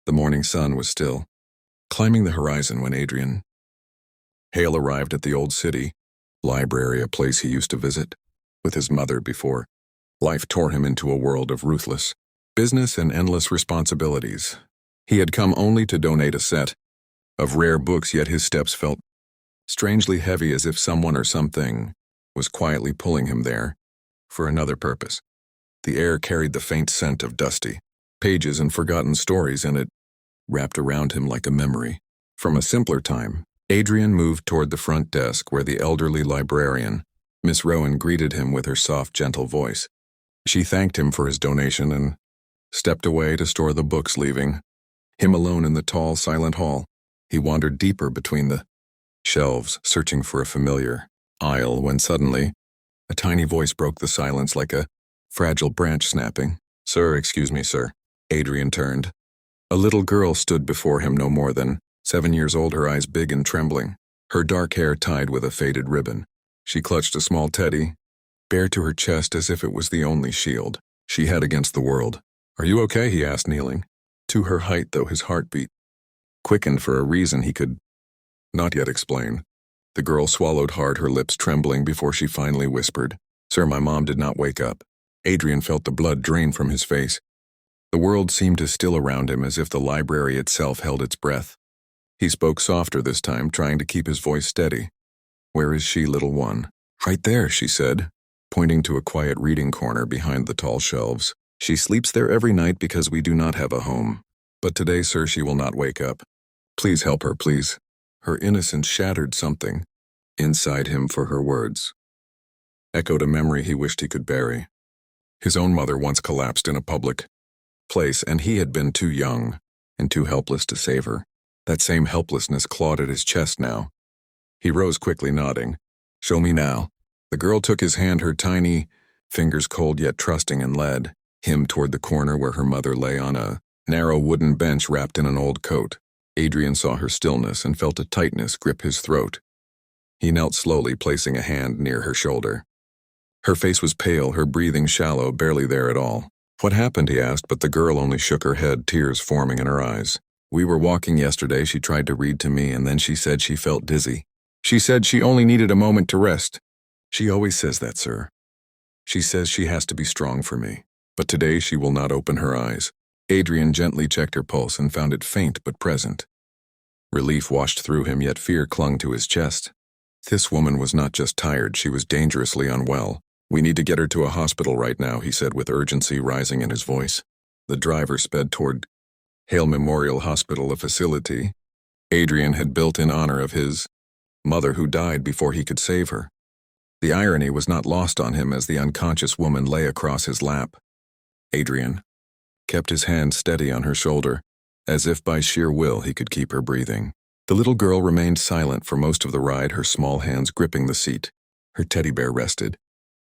The morning sun was still climbing the horizon when Hale arrived at the old city library, a place he used to visit with his mother before life tore him into a world of ruthless business and endless responsibilities. He had come only to donate a set of rare books, yet his steps felt strangely heavy, as if someone or something was quietly pulling him there for another purpose. The air carried the faint scent of dusty pages and forgotten stories, and it wrapped around him like a memory from a simpler time. Adrian moved toward the front desk where the elderly librarian, Miss Rowan, greeted him with her soft, gentle voice. She thanked him for his donation and stepped away to store the books, leaving him alone in the tall, silent hall. He wandered deeper between the shelves, searching for a familiar aisle, when suddenly a tiny voice broke the silence like a fragile branch snapping. "Sir, excuse me, sir." Adrian turned. A little girl stood before him, no more than 7 years old, her eyes big and trembling, her dark hair tied with a faded ribbon. She clutched a small teddy, bare to her chest, as if it was the only shield she had against the world. "Are you okay?" he asked, kneeling to her height, though his heartbeat quickened for a reason he could not yet explain. The girl swallowed hard, her lips trembling, before she finally whispered, "Sir, my mom did not wake up." Adrian felt the blood drain from his face. The world seemed to still around him, as if the library itself held its breath. He spoke softer this time, trying to keep his voice steady. "Where is she, little one?" "Right there," she said, pointing to a quiet reading corner behind the tall shelves. "She sleeps there every night because we do not have a home. But today, sir, she will not wake up. Please help her, please." Her innocence shattered something inside him, for her words echoed a memory he wished he could bury. His own mother once collapsed in a public place, and he had been too young and too helpless to save her. That same helplessness clawed at his chest now. He rose quickly, nodding. "Show me now." The girl took his hand, her tiny fingers cold yet trusting, and led him toward the corner where her mother lay on a narrow wooden bench wrapped in an old coat. Adrian saw her stillness and felt a tightness grip his throat. He knelt slowly, placing a hand near her shoulder. Her face was pale, her breathing shallow, barely there at all. "What happened?" he asked, but the girl only shook her head, tears forming in her eyes. "We were walking yesterday. She tried to read to me, and then she said she felt dizzy. She said she only needed a moment to rest. She always says that, sir. She says she has to be strong for me. But today she will not open her eyes." Adrian gently checked her pulse and found it faint but present. Relief washed through him, yet fear clung to his chest. This woman was not just tired, she was dangerously unwell. "We need to get her to a hospital right now," he said, with urgency rising in his voice. The driver sped toward Hale Memorial Hospital, a facility Adrian had built in honor of his mother, who died before he could save her. The irony was not lost on him as the unconscious woman lay across his lap. Adrian kept his hand steady on her shoulder, as if by sheer will he could keep her breathing. The little girl remained silent for most of the ride, her small hands gripping the seat. Her teddy bear rested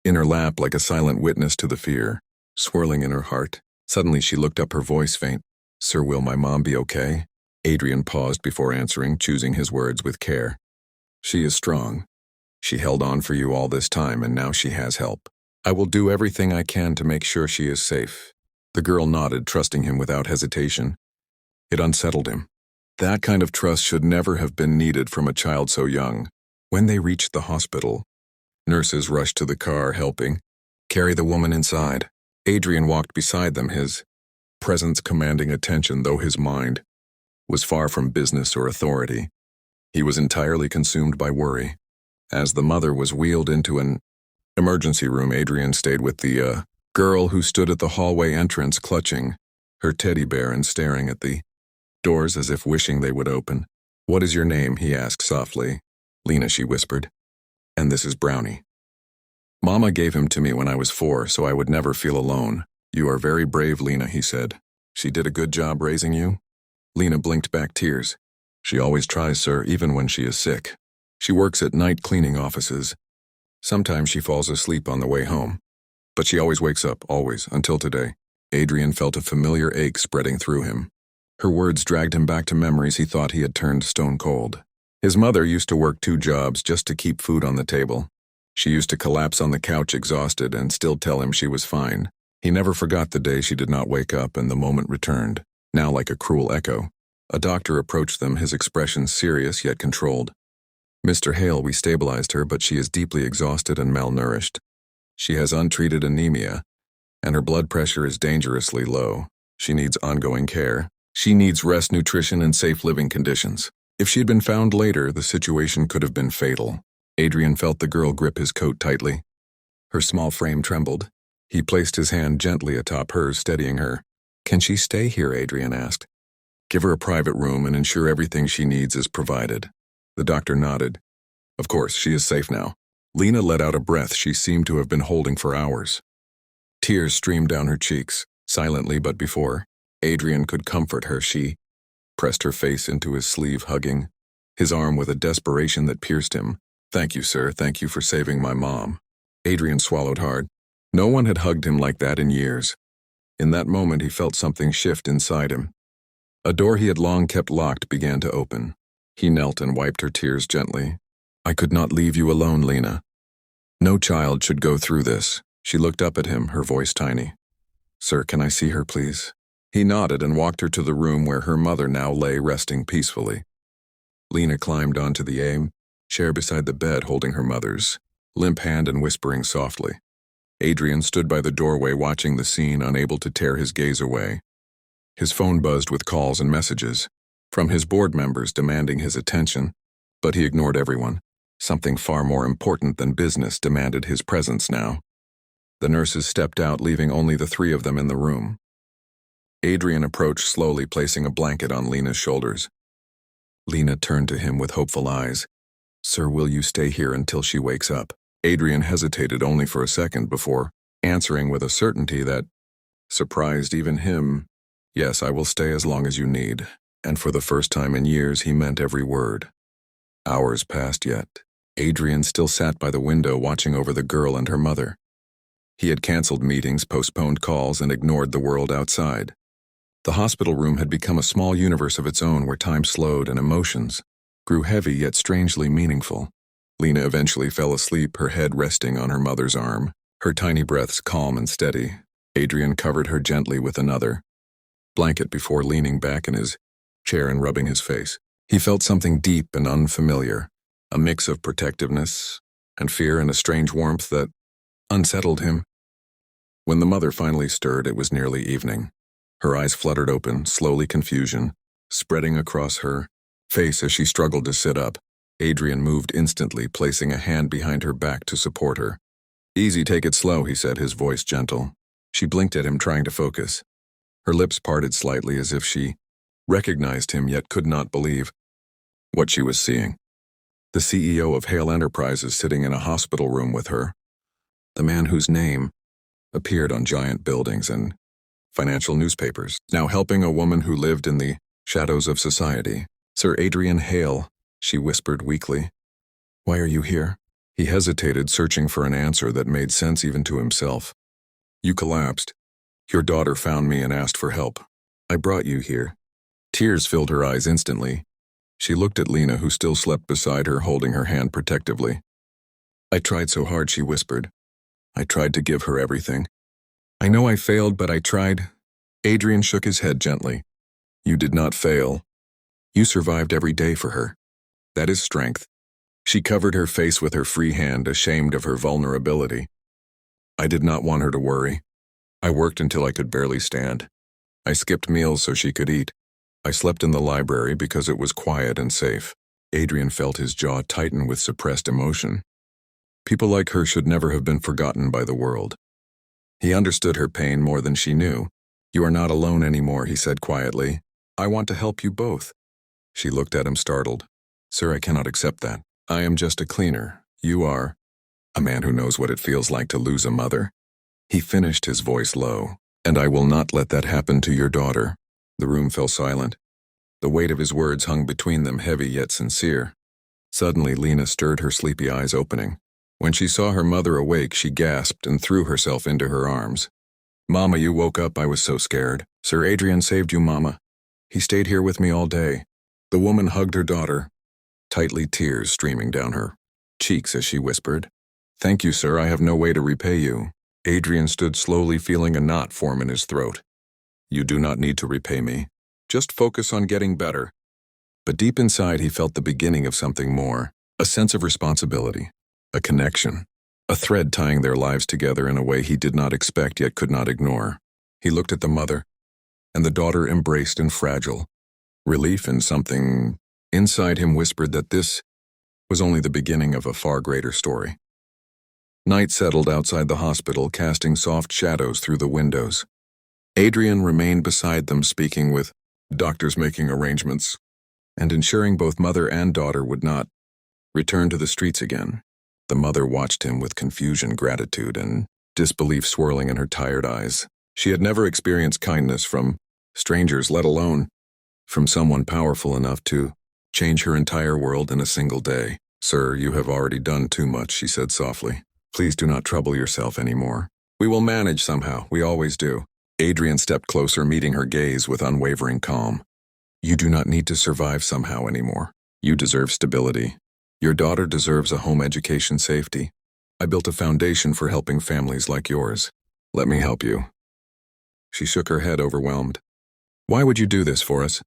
in her lap like a silent witness to the fear swirling in her heart. Suddenly she looked up, her voice faint. "Sir, will my mom be okay?" Adrian paused before answering, choosing his words with care. "She is strong. She held on for you all this time, and now she has help. I will do everything I can to make sure she is safe." The girl nodded, trusting him without hesitation. It unsettled him. That kind of trust should never have been needed from a child so young. When they reached the hospital, nurses rushed to the car, helping carry the woman inside. Adrian walked beside them, his presence commanding attention, though his mind was far from business or authority. He was entirely consumed by worry. As the mother was wheeled into an emergency room, Adrian stayed with the girl who stood at the hallway entrance, clutching her teddy bear and staring at the doors as if wishing they would open. "What is your name?" he asked softly. "Lena," she whispered. "And this is Brownie. Mama gave him to me when I was 4, so I would never feel alone." "You are very brave, Lena," he said. "She did a good job raising you?" Lena blinked back tears. "She always tries, sir, even when she is sick. She works at night cleaning offices. Sometimes she falls asleep on the way home. But she always wakes up, always, until today." Adrian felt a familiar ache spreading through him. Her words dragged him back to memories he thought he had turned stone cold. His mother used to work 2 jobs just to keep food on the table. She used to collapse on the couch exhausted and still tell him she was fine. He never forgot the day she did not wake up and the moment returned now like a cruel echo. A doctor approached them, his expression serious yet controlled. "Mr. Hale, we stabilized her, but she is deeply exhausted and malnourished. She has untreated anemia, and her blood pressure is dangerously low. She needs ongoing care. She needs rest, nutrition, and safe living conditions. If she had been found later, the situation could have been fatal." Adrian felt the girl grip his coat tightly. Her small frame trembled. He placed his hand gently atop hers, steadying her. "Can she stay here?" Adrian asked. "Give her a private room and ensure everything she needs is provided." The doctor nodded. "Of course, she is safe now." Lena let out a breath she seemed to have been holding for hours. Tears streamed down her cheeks, silently, but before Adrian could comfort her, she pressed her face into his sleeve, hugging his arm with a desperation that pierced him. "Thank you, sir. Thank you for saving my mom." Adrian swallowed hard. No one had hugged him like that in years. In that moment, he felt something shift inside him. A door he had long kept locked began to open. He knelt and wiped her tears gently. "I could not leave you alone, Lena. No child should go through this." She looked up at him, her voice tiny. "Sir, can I see her, please?" He nodded and walked her to the room where her mother now lay resting peacefully. Lena climbed onto the chair beside the bed, holding her mother's limp hand and whispering softly. Adrian stood by the doorway watching the scene, unable to tear his gaze away. His phone buzzed with calls and messages from his board members demanding his attention, but he ignored everyone. Something far more important than business demanded his presence now. The nurses stepped out, leaving only the three of them in the room. Adrian approached slowly, placing a blanket on Lena's shoulders. Lena turned to him with hopeful eyes. "Sir, will you stay here until she wakes up?" Adrian hesitated only for a second before answering with a certainty that surprised even him. "Yes, I will stay as long as you need." And for the first time in years, he meant every word. Hours passed yet. Adrian still sat by the window, watching over the girl and her mother. He had canceled meetings, postponed calls, and ignored the world outside. The hospital room had become a small universe of its own where time slowed and emotions grew heavy yet strangely meaningful. Lena eventually fell asleep, her head resting on her mother's arm, her tiny breaths calm and steady. Adrian covered her gently with another blanket before leaning back in his chair and rubbing his face. He felt something deep and unfamiliar, a mix of protectiveness and fear and a strange warmth that unsettled him. When the mother finally stirred, it was nearly evening. Her eyes fluttered open, slowly, confusion spreading across her face as she struggled to sit up. Adrian moved instantly, placing a hand behind her back to support her. "Easy, take it slow," he said, his voice gentle. She blinked at him, trying to focus. Her lips parted slightly as if she recognized him yet could not believe what she was seeing. The CEO of Hale Enterprises sitting in a hospital room with her. The man whose name appeared on giant buildings and financial newspapers, now helping a woman who lived in the shadows of society. "Sir Adrian Hale," she whispered weakly. "Why are you here?" He hesitated, searching for an answer that made sense even to himself. "You collapsed. Your daughter found me and asked for help. I brought you here." Tears filled her eyes instantly. She looked at Lena, who still slept beside her, holding her hand protectively. "I tried so hard," she whispered. "I tried to give her everything. I know I failed, but I tried." Adrian shook his head gently. "You did not fail. You survived every day for her. That is strength." She covered her face with her free hand, ashamed of her vulnerability. "I did not want her to worry. I worked until I could barely stand. I skipped meals so she could eat. I slept in the library because it was quiet and safe." Adrian felt his jaw tighten with suppressed emotion. People like her should never have been forgotten by the world. He understood her pain more than she knew. "You are not alone anymore," he said quietly. "I want to help you both." She looked at him, startled. "Sir, I cannot accept that. I am just a cleaner. You are a man who knows what it feels like to lose a mother." He finished, his voice low. "And I will not let that happen to your daughter." The room fell silent. The weight of his words hung between them, heavy yet sincere. Suddenly, Lena stirred, her sleepy eyes opening. When she saw her mother awake, she gasped and threw herself into her arms. "Mama, you woke up. I was so scared." "Sir Adrian saved you, Mama. He stayed here with me all day." The woman hugged her daughter, tightly, tears streaming down her cheeks as she whispered, "Thank you, sir. I have no way to repay you." Adrian stood slowly, feeling a knot form in his throat. "You do not need to repay me. Just focus on getting better. But deep inside, he felt the beginning of something more. A sense of responsibility. A connection. A thread tying their lives together in a way he did not expect yet could not ignore. He looked at the mother, and the daughter embraced and fragile. Relief and something inside him whispered that this was only the beginning of a far greater story. Night settled outside the hospital, casting soft shadows through the windows. Adrian remained beside them, speaking with doctors, making arrangements, and ensuring both mother and daughter would not return to the streets again. The mother watched him with confusion, gratitude, and disbelief swirling in her tired eyes. She had never experienced kindness from strangers, let alone from someone powerful enough to change her entire world in a single day. "Sir, you have already done too much," she said softly. "Please do not trouble yourself anymore. We will manage somehow, we always do." Adrian stepped closer, meeting her gaze with unwavering calm. "You do not need to survive somehow anymore. You deserve stability. Your daughter deserves a home education, safety. I built a foundation for helping families like yours. Let me help you." She shook her head, overwhelmed. "Why would you do this for us?"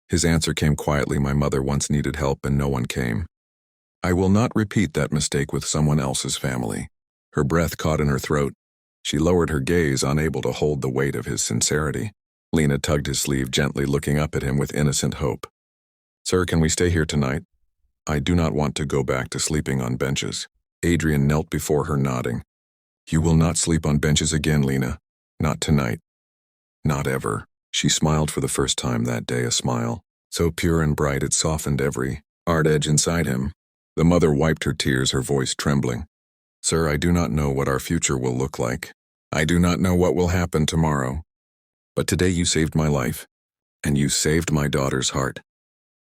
His answer came quietly. "My mother once needed help and no one came. I will not repeat that mistake with someone else's family." Her breath caught in her throat. She lowered her gaze, unable to hold the weight of his sincerity. Lena tugged his sleeve gently, looking up at him with innocent hope. "Sir, can we stay here tonight? I do not want to go back to sleeping on benches." Adrian knelt before her, nodding. "You will not sleep on benches again, Lena. Not tonight. Not ever." She smiled for the first time that day, a smile so pure and bright it softened every hard edge inside him. The mother wiped her tears, her voice trembling. "Sir, I do not know what our future will look like. I do not know what will happen tomorrow. But today you saved my life, and you saved my daughter's heart.